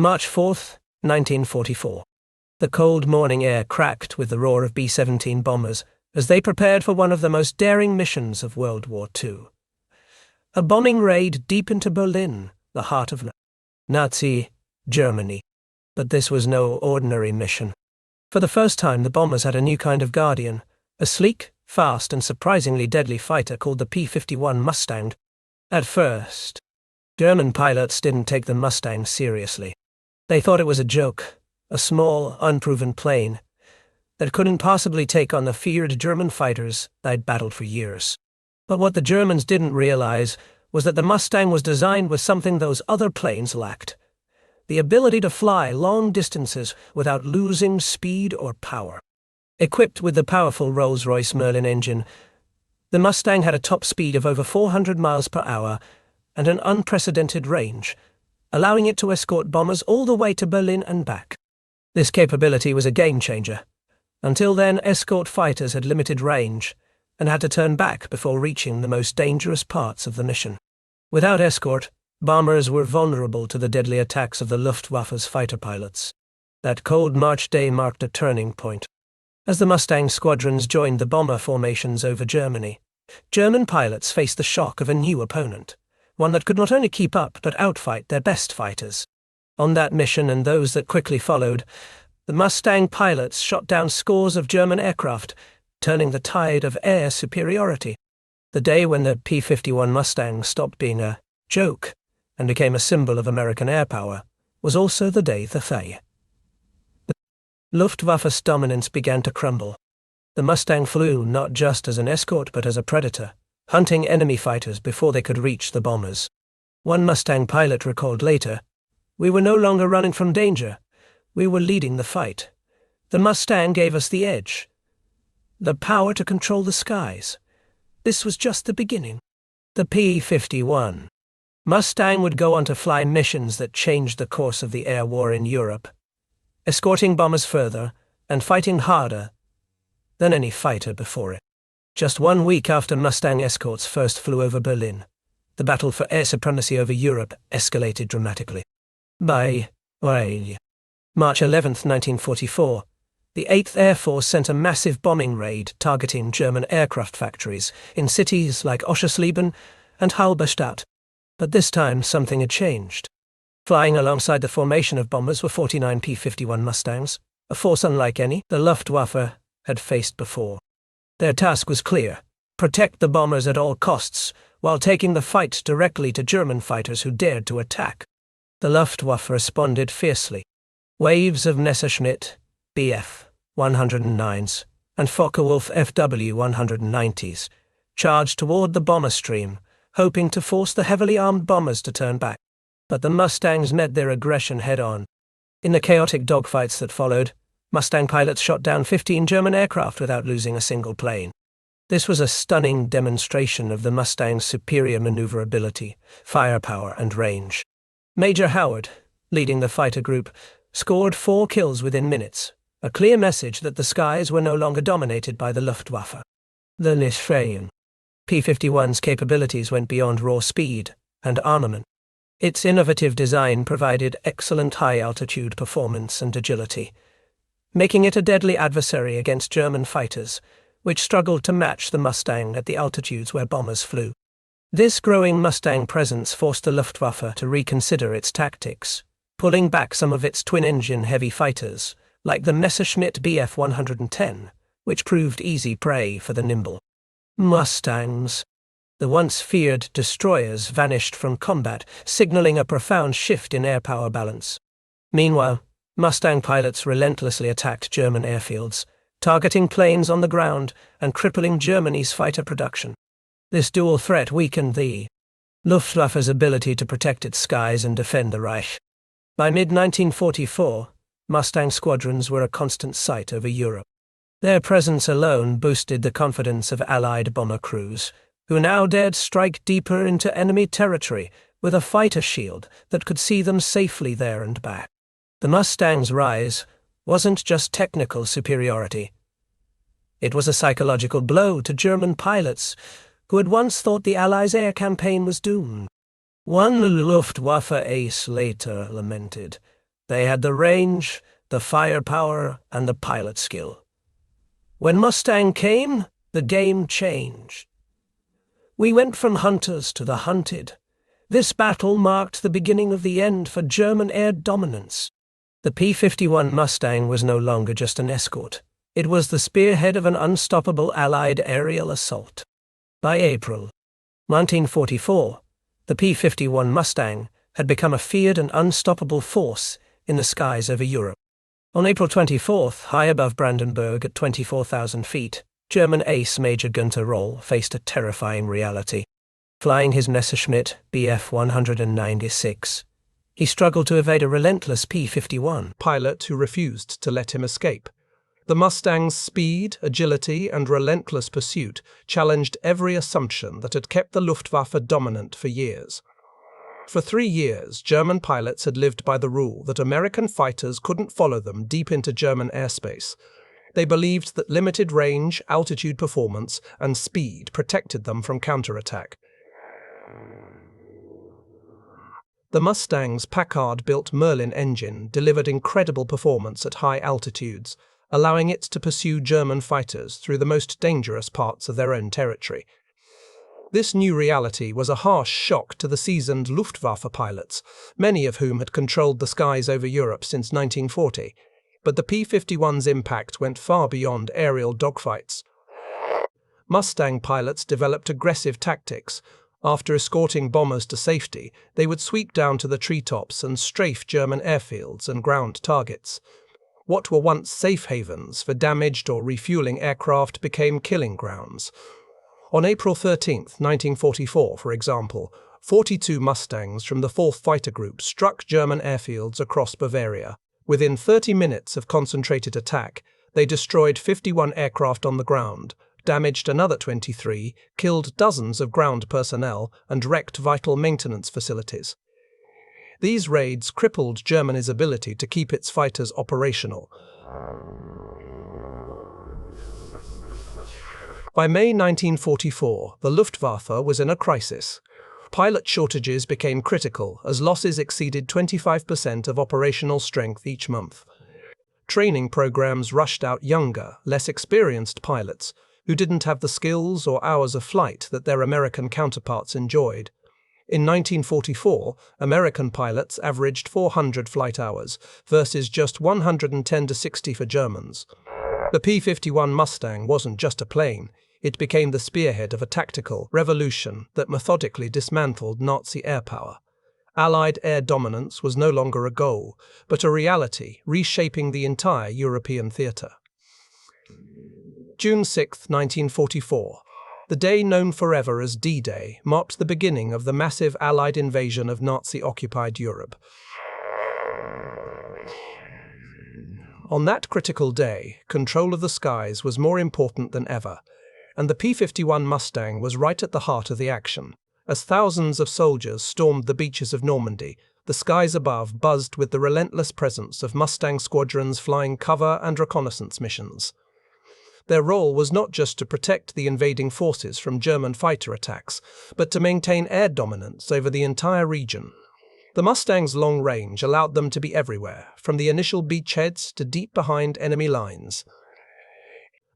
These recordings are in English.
March 4th, 1944. The cold morning air cracked with the roar of B-17 bombers as they prepared for one of the most daring missions of World War II. A bombing raid deep into Berlin, the heart of Nazi Germany. But this was no ordinary mission. For the first time, the bombers had a new kind of guardian, a sleek, fast, and surprisingly deadly fighter called the P-51 Mustang. At first, German pilots didn't take the Mustang seriously. They thought it was a joke, a small, unproven plane that couldn't possibly take on the feared German fighters they'd battled for years. But what the Germans didn't realize was that the Mustang was designed with something those other planes lacked: the ability to fly long distances without losing speed or power. Equipped with the powerful Rolls-Royce Merlin engine, the Mustang had a top speed of over 400 miles per hour and an unprecedented range, allowing it to escort bombers all the way to Berlin and back. This capability was a game-changer. Until then, escort fighters had limited range and had to turn back before reaching the most dangerous parts of the mission. Without escort, bombers were vulnerable to the deadly attacks of the Luftwaffe's fighter pilots. That cold March day marked a turning point. As the Mustang squadrons joined the bomber formations over Germany, German pilots faced the shock of a new opponent, one that could not only keep up but outfight their best fighters. On that mission and those that quickly followed, the Mustang pilots shot down scores of German aircraft, turning the tide of air superiority. The day when the P-51 Mustang stopped being a joke and became a symbol of American air power was also the day the Luftwaffe's dominance began to crumble. The Mustang flew not just as an escort but as a predator, hunting enemy fighters before they could reach the bombers. One Mustang pilot recalled later, "We were no longer running from danger. We were leading the fight. The Mustang gave us the edge, the power to control the skies. This was just the beginning." The P-51 Mustang would go on to fly missions that changed the course of the air war in Europe, escorting bombers further and fighting harder than any fighter before it. Just 1 week after Mustang escorts first flew over Berlin, the battle for air supremacy over Europe escalated dramatically. By March 11, 1944, the 8th Air Force sent a massive bombing raid targeting German aircraft factories in cities like Oschersleben and Halberstadt. But this time, something had changed. Flying alongside the formation of bombers were 49 P-51 Mustangs, a force unlike any the Luftwaffe had faced before. Their task was clear: protect the bombers at all costs, while taking the fight directly to German fighters who dared to attack. The Luftwaffe responded fiercely. Waves of Messerschmitt Bf-109s and Focke-Wulf FW-190s charged toward the bomber stream, hoping to force the heavily armed bombers to turn back. But the Mustangs met their aggression head-on. In the chaotic dogfights that followed, Mustang pilots shot down 15 German aircraft without losing a single plane. This was a stunning demonstration of the Mustang's superior maneuverability, firepower, and range. Major Howard, leading the fighter group, scored 4 kills within minutes, a clear message that the skies were no longer dominated by the Luftwaffe. The reshaping P-51's capabilities went beyond raw speed and armament. Its innovative design provided excellent high-altitude performance and agility, making it a deadly adversary against German fighters, which struggled to match the Mustang at the altitudes where bombers flew. This growing Mustang presence forced the Luftwaffe to reconsider its tactics, pulling back some of its twin-engine heavy fighters, like the Messerschmitt Bf-110, which proved easy prey for the nimble Mustangs. The once feared destroyers vanished from combat, signaling a profound shift in air power balance. Meanwhile, Mustang pilots relentlessly attacked German airfields, targeting planes on the ground and crippling Germany's fighter production. This dual threat weakened the Luftwaffe's ability to protect its skies and defend the Reich. By mid-1944, Mustang squadrons were a constant sight over Europe. Their presence alone boosted the confidence of Allied bomber crews, who now dared strike deeper into enemy territory with a fighter shield that could see them safely there and back. The Mustang's rise wasn't just technical superiority. It was a psychological blow to German pilots who had once thought the Allies' air campaign was doomed. One Luftwaffe ace later lamented, They had the range, the firepower, and the pilot skill. When Mustang came, the game changed. We went from hunters to the hunted. This battle marked the beginning of the end for German air dominance. The P-51 Mustang was no longer just an escort. It was the spearhead of an unstoppable Allied aerial assault. By April 1944, the P-51 Mustang had become a feared and unstoppable force in the skies over Europe. On April 24th, high above Brandenburg at 24,000 feet, German ace Major Günther Roll faced a terrifying reality. Flying his Messerschmitt Bf 196, he struggled to evade a relentless P-51 pilot who refused to let him escape. The Mustang's speed, agility, and relentless pursuit challenged every assumption that had kept the Luftwaffe dominant for years. For 3 years, German pilots had lived by the rule that American fighters couldn't follow them deep into German airspace. They believed that limited range, altitude performance, and speed protected them from counterattack. The Mustang's Packard-built Merlin engine delivered incredible performance at high altitudes, allowing it to pursue German fighters through the most dangerous parts of their own territory. This new reality was a harsh shock to the seasoned Luftwaffe pilots, many of whom had controlled the skies over Europe since 1940. But the P-51's impact went far beyond aerial dogfights. Mustang pilots developed aggressive tactics. After escorting bombers to safety, they would sweep down to the treetops and strafe German airfields and ground targets. What were once safe havens for damaged or refueling aircraft became killing grounds. On April 13, 1944, for example, 42 Mustangs from the 4th Fighter Group struck German airfields across Bavaria. Within 30 minutes of concentrated attack, they destroyed 51 aircraft on the ground, damaged another 23, killed dozens of ground personnel, and wrecked vital maintenance facilities. These raids crippled Germany's ability to keep its fighters operational. By May 1944, the Luftwaffe was in a crisis. Pilot shortages became critical as losses exceeded 25% of operational strength each month. Training programs rushed out younger, less experienced pilots who didn't have the skills or hours of flight that their American counterparts enjoyed. In 1944, American pilots averaged 400 flight hours versus just 110 to 60 for Germans. The P-51 Mustang wasn't just a plane. It became the spearhead of a tactical revolution that methodically dismantled Nazi air power. Allied air dominance was no longer a goal, but a reality, reshaping the entire European theatre. June 6, 1944. The day known forever as D-Day marked the beginning of the massive Allied invasion of Nazi-occupied Europe. On that critical day, control of the skies was more important than ever, and the P-51 Mustang was right at the heart of the action. As thousands of soldiers stormed the beaches of Normandy, the skies above buzzed with the relentless presence of Mustang squadrons flying cover and reconnaissance missions. Their role was not just to protect the invading forces from German fighter attacks, but to maintain air dominance over the entire region. The Mustang's long range allowed them to be everywhere, from the initial beachheads to deep behind enemy lines.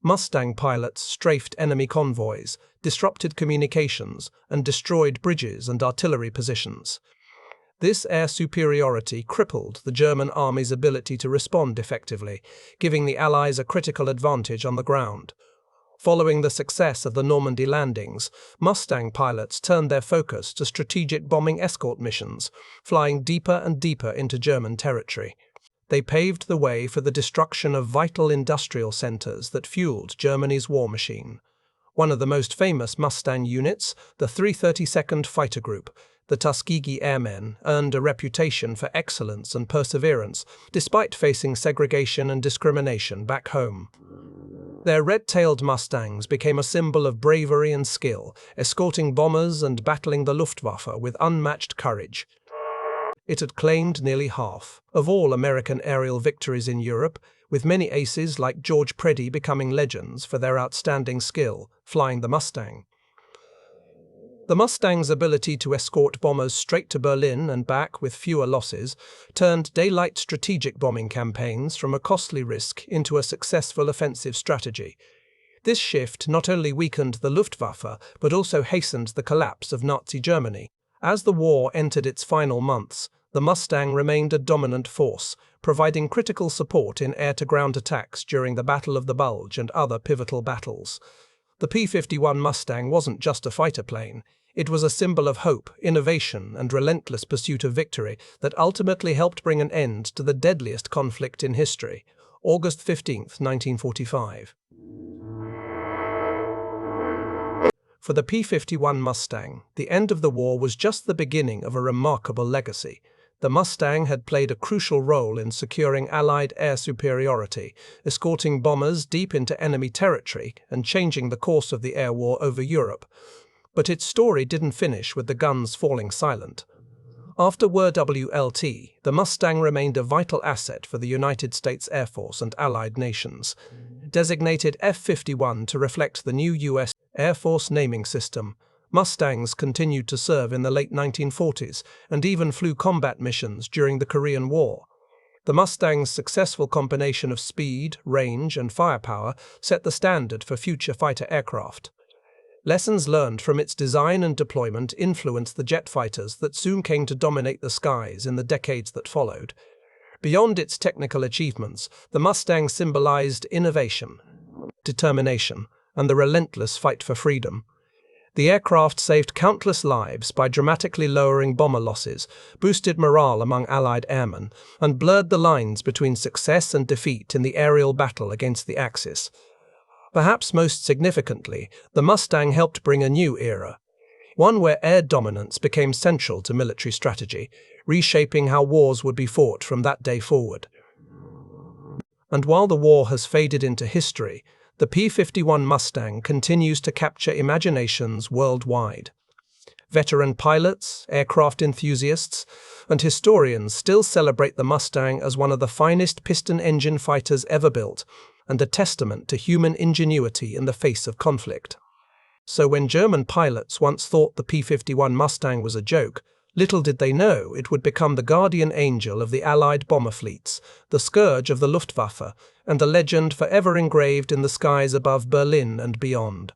Mustang pilots strafed enemy convoys, disrupted communications, and destroyed bridges and artillery positions. This air superiority crippled the German army's ability to respond effectively, giving the Allies a critical advantage on the ground. Following the success of the Normandy landings, Mustang pilots turned their focus to strategic bombing escort missions, flying deeper and deeper into German territory. They paved the way for the destruction of vital industrial centers that fueled Germany's war machine. One of the most famous Mustang units, the 332nd Fighter Group, the Tuskegee Airmen, earned a reputation for excellence and perseverance, despite facing segregation and discrimination back home. Their red-tailed Mustangs became a symbol of bravery and skill, escorting bombers and battling the Luftwaffe with unmatched courage. It had claimed nearly half of all American aerial victories in Europe, with many aces like George Preddy becoming legends for their outstanding skill flying the Mustang. The Mustang's ability to escort bombers straight to Berlin and back with fewer losses turned daylight strategic bombing campaigns from a costly risk into a successful offensive strategy. This shift not only weakened the Luftwaffe, but also hastened the collapse of Nazi Germany. As the war entered its final months, the Mustang remained a dominant force, providing critical support in air-to-ground attacks during the Battle of the Bulge and other pivotal battles. The P-51 Mustang wasn't just a fighter plane. It was a symbol of hope, innovation, and relentless pursuit of victory that ultimately helped bring an end to the deadliest conflict in history. August 15, 1945. For the P-51 Mustang, the end of the war was just the beginning of a remarkable legacy. The Mustang had played a crucial role in securing Allied air superiority, escorting bombers deep into enemy territory and changing the course of the air war over Europe. But its story didn't finish with the guns falling silent. After WRWLT, the Mustang remained a vital asset for the United States Air Force and Allied nations. Designated F-51 to reflect the new U.S. Air Force naming system, Mustangs continued to serve in the late 1940s and even flew combat missions during the Korean War. The Mustang's successful combination of speed, range, and firepower set the standard for future fighter aircraft. Lessons learned from its design and deployment influenced the jet fighters that soon came to dominate the skies in the decades that followed. Beyond its technical achievements, the Mustang symbolized innovation, determination, and the relentless fight for freedom. The aircraft saved countless lives by dramatically lowering bomber losses, boosted morale among Allied airmen, and blurred the lines between success and defeat in the aerial battle against the Axis. Perhaps most significantly, the Mustang helped bring a new era, one where air dominance became central to military strategy, reshaping how wars would be fought from that day forward. And while the war has faded into history, the P-51 Mustang continues to capture imaginations worldwide. Veteran pilots, aircraft enthusiasts, and historians still celebrate the Mustang as one of the finest piston-engine fighters ever built, and a testament to human ingenuity in the face of conflict. So when German pilots once thought the P-51 Mustang was a joke, little did they know it would become the guardian angel of the Allied bomber fleets, the scourge of the Luftwaffe, and a legend forever engraved in the skies above Berlin and beyond.